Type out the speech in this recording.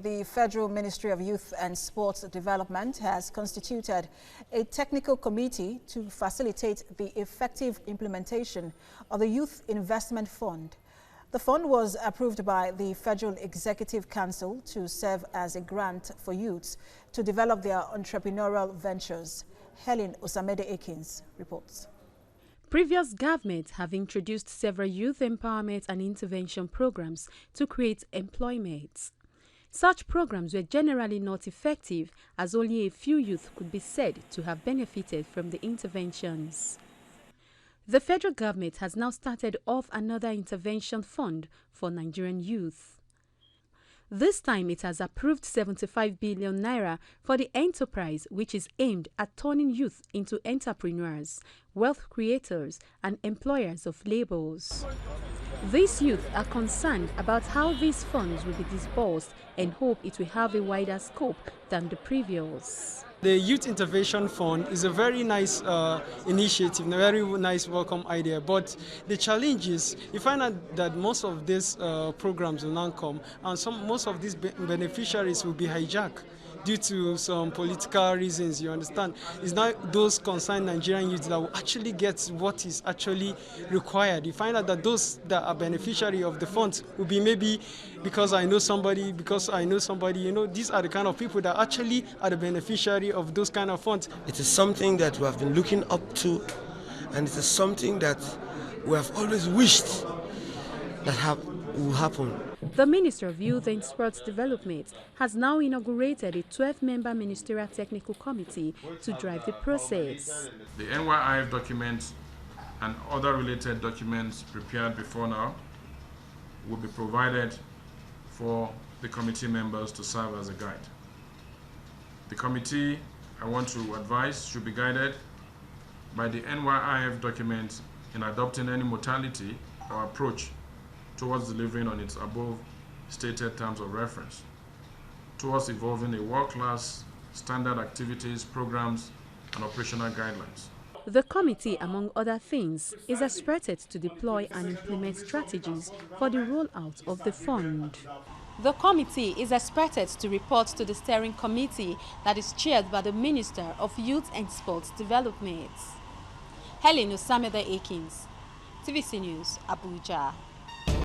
the Federal Ministry of Youth and Sports Development has constituted a technical committee to facilitate the effective implementation of the Youth Investment Fund. The fund was approved by the Federal Executive Council to serve as a grant for youths to develop their entrepreneurial ventures. Helen Osamede-Akins reports. Previous governments have introduced several youth empowerment and intervention programs to create employment. Such programs were generally not effective, as only a few youth could be said to have benefited from the interventions. The federal government has now started off another intervention fund for Nigerian youth. This time it has approved 75 billion naira for the enterprise, which is aimed at turning youth into entrepreneurs, wealth creators and employers of laborers. These youth are concerned about how these funds will be disbursed and hope it will have a wider scope than the previous. The Youth Intervention Fund is a very nice initiative, a very nice welcome idea, but the challenge is you find out that most of these programs will not come, and most of these beneficiaries will be hijacked due to some political reasons, you understand. It's not those concerned Nigerian youth that will actually get what is actually required. You find out that those that are beneficiary of the funds will be maybe because I know somebody, you know, these are the kind of people that actually are the beneficiary of those kind of funds. It is something that we have been looking up to, and it is something that we have always wished that will happen. The Minister of Youth and Sports Development has now inaugurated a 12-member ministerial technical committee to drive the process. The NYIF documents and other related documents prepared before now will be provided for the committee members to serve as a guide. The committee, I want to advise, should be guided by the NYIF documents in adopting any modality or approach towards delivering on its above stated terms of reference, towards evolving a world-class standard activities, programs, and operational guidelines. The committee, among other things, is expected to deploy and implement strategies for the rollout of the fund. The committee is expected to report to the steering committee that is chaired by the Minister of Youth and Sports Development. Helen Osamede-Akins, TVC News, Abuja.